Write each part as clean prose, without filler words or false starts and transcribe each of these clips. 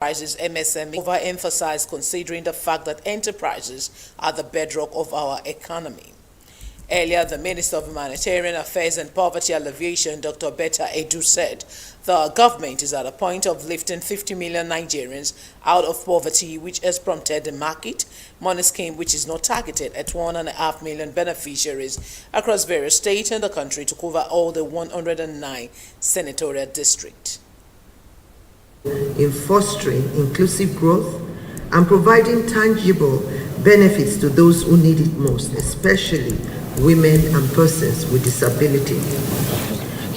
Enterprises MSME overemphasized considering the fact that enterprises are the bedrock of our economy. Earlier, the Minister of Humanitarian Affairs and Poverty Alleviation, Dr. Betta Edu, said the government is at a point of lifting 50 million Nigerians out of poverty, which has prompted the market money scheme, which is now targeted at 1.5 million beneficiaries across various states in the country to cover all the 109 senatorial districts. In fostering inclusive growth and providing tangible benefits to those who need it most, especially women and persons with disability.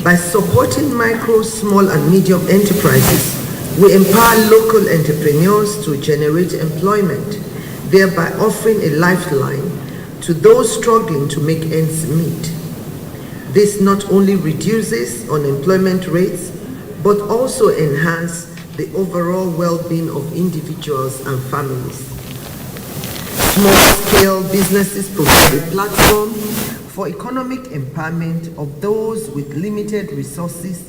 By supporting micro, small and medium enterprises, we empower local entrepreneurs to generate employment, thereby offering a lifeline to those struggling to make ends meet. This not only reduces unemployment rates, but also enhances the overall well-being of individuals and families. Small-scale businesses provide a platform for economic empowerment of those with limited resources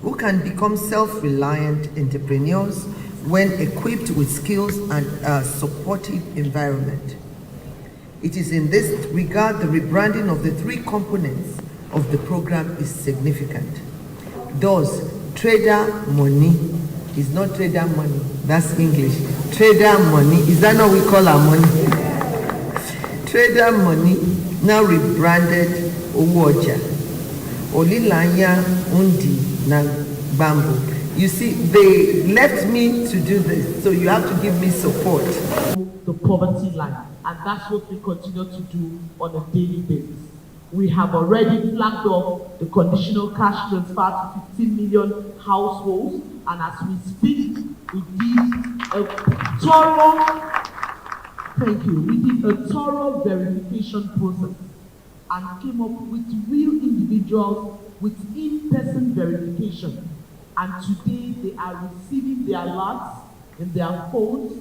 who can become self-reliant entrepreneurs when equipped with skills and a supportive environment. It is in this regard the rebranding of the three components of the program is significant. Thus, trader money is not trader money, that's English. Trader money, is that not what we call our money? Trader money, now rebranded Owoja. Olilanya Undi na Bamboo. You see, they left me to do this, so you have to give me support. The poverty line, and that's what we continue to do on a daily basis. We have already flagged off the conditional cash transfer to 15 million households, and as we speak, we did a thorough verification process and came up with real individuals with in-person verification. And today they are receiving their alerts in their phones,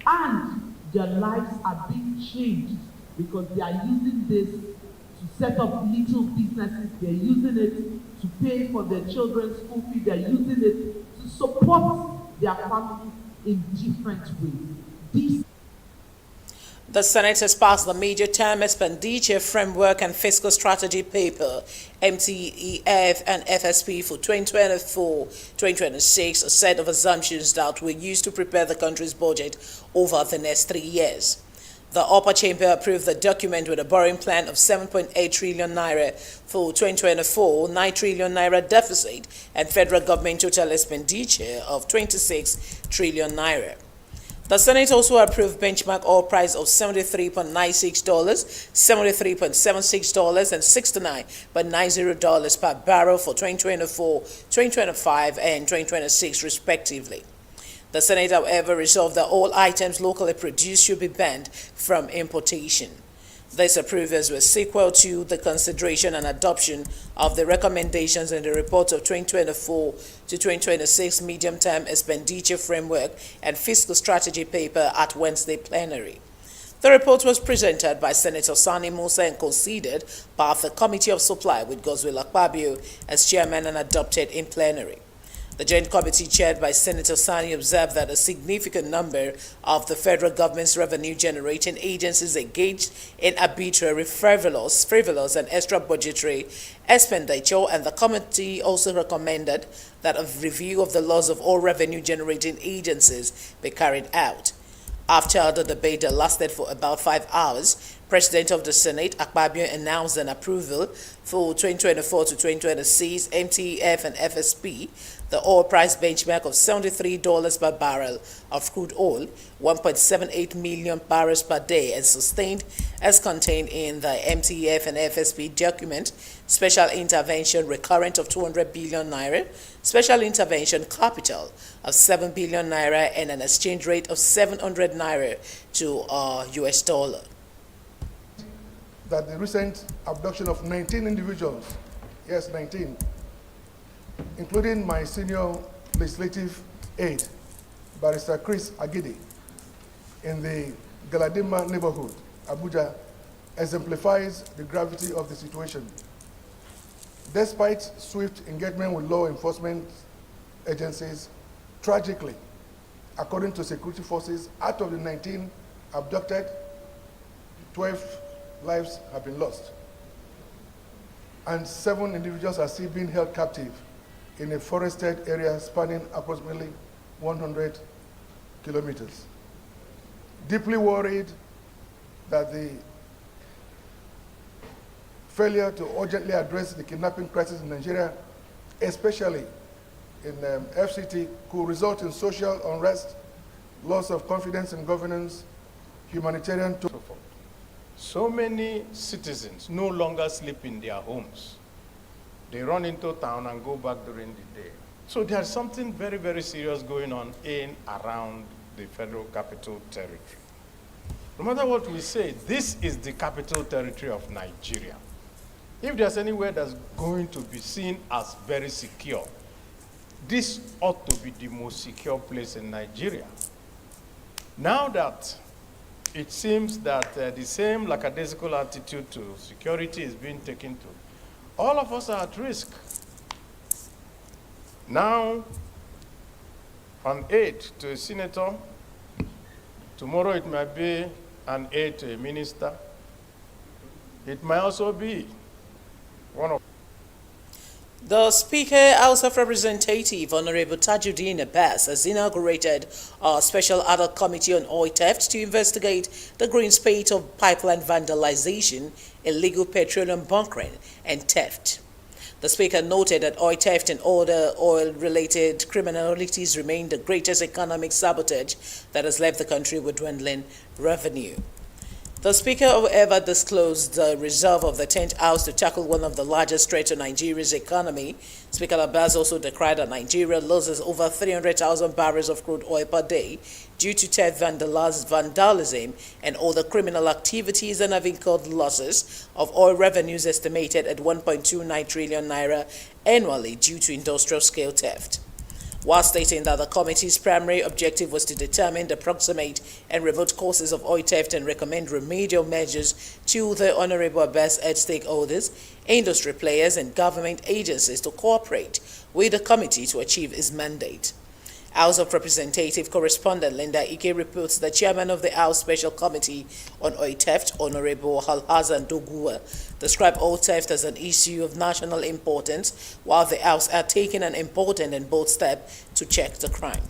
and their lives are being changed because they are using this to set up little businesses. They're using it to pay for their children's school fees. They're using it to support their family in different ways. The Senate has passed the Major Term Expenditure Framework and Fiscal Strategy Paper, MTEF and FSP for 2024-2026, a set of assumptions that were used to prepare the country's budget over the next 3 years. The upper chamber approved the document with a borrowing plan of 7.8 trillion naira for 2024, 9 trillion naira deficit, and federal government total expenditure of 26 trillion naira. The Senate also approved benchmark oil price of $73.96, $73.76, and $69.90 per barrel for 2024, 2025, and 2026 respectively. The Senate, however, resolved that all items locally produced should be banned from importation. These approvals were sequel to the consideration and adoption of the recommendations in the report of 2024 to 2026 Medium-Term Expenditure Framework and Fiscal Strategy Paper at Wednesday plenary. The report was presented by Senator Sani Musa and considered by the Committee of Supply with Godswill Akpabio as chairman and adopted in plenary. The Joint Committee chaired by Senator Sani observed that a significant number of the federal government's revenue-generating agencies engaged in arbitrary, frivolous and extra-budgetary expenditure, and the committee also recommended that a review of the laws of all revenue-generating agencies be carried out. After the debate that lasted for about 5 hours, President of the Senate, Akpabio, announced an approval for 2024 to 2026 MTEF and FSP, the oil price benchmark of $73 per barrel of crude oil, 1.78 million barrels per day, and sustained as contained in the MTEF and FSP document, special intervention recurrent of 200 billion naira, special intervention capital of 7 billion naira, and an exchange rate of 700 naira to US dollar. That the recent abduction of 19 individuals, yes, 19, including my senior legislative aide, Barrister Chris Agidi, in the Galadima neighborhood, Abuja, exemplifies the gravity of the situation. Despite swift engagement with law enforcement agencies, tragically, According to security forces, out of the 19 abducted, 12 lives have been lost. And 7 individuals are still being held captive in a forested area spanning approximately 100 kilometers. Deeply worried that the failure to urgently address the kidnapping crisis in Nigeria, especially in FCT, could result in social unrest, loss of confidence in governance, humanitarian. So many citizens no longer sleep in their homes. They run into town and go back during the day. So there's something very, very serious going on in around the Federal Capital Territory. No matter what we say, this is the capital territory of Nigeria. If there's anywhere that's going to be seen as very secure, this ought to be the most secure place in Nigeria. Now that it seems that the same lackadaisical attitude to security is being taken to, all of us are at risk. Now, an aide to a senator, tomorrow it might be an aide to a minister. It might also be one of. The Speaker, House of Representatives, Honorable Tajuddin Abbas, has inaugurated a special ad hoc committee on oil theft to investigate the growing spate of pipeline vandalization, illegal petroleum bunkering, and theft. The Speaker noted that oil theft and other oil-related criminalities remain the greatest economic sabotage that has left the country with dwindling revenue. The Speaker, however, disclosed the resolve of the 10th House to tackle one of the largest threats to Nigeria's economy. Speaker Abbas also decried that Nigeria loses over 300,000 barrels of crude oil per day due to theft, vandalism, and other criminal activities, and have incurred losses of oil revenues estimated at 1.29 trillion naira annually due to industrial-scale theft. While stating that the committee's primary objective was to determine the proximate and remote causes of oil theft and recommend remedial measures to the Honorable Abbas urged stakeholders, industry players, and government agencies to cooperate with the committee to achieve its mandate. House of Representative Correspondent Linda Ike reports the chairman of the House Special Committee on Oil Theft, Honorable Alhassan Doguwa, described oil theft as an issue of national importance, while the House are taking an important and bold step to check the crime.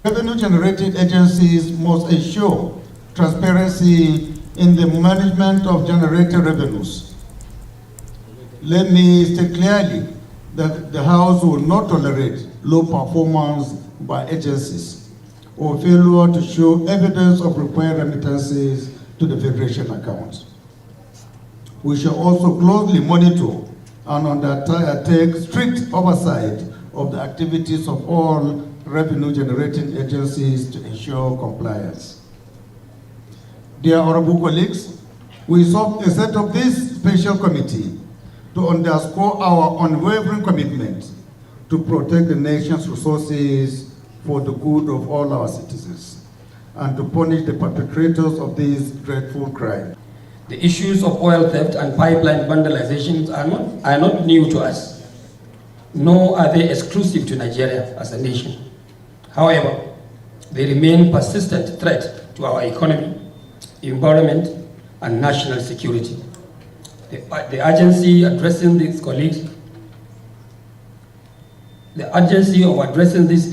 Revenue-generating agencies must ensure transparency in the management of generated revenues. Let me state clearly that the House will not tolerate low performance by agencies or failure to show evidence of required remittances to the Federation accounts. We shall also closely monitor and undertake strict oversight of the activities of all revenue-generating agencies to ensure compliance. Dear honorable colleagues, we set up this special committee to underscore our unwavering commitment to protect the nation's resources for the good of all our citizens and to punish the perpetrators of this dreadful crime. The issues of oil theft and pipeline vandalizations are not new to us, nor are they exclusive to Nigeria as a nation. However, they remain a persistent threat to our economy, environment, and national security. The agency addressing these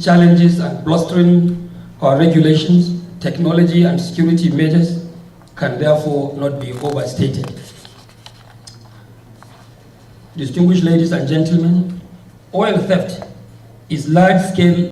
challenges and bolstering our regulations, technology, and security measures can therefore not be overstated. Distinguished ladies and gentlemen, oil theft is large-scale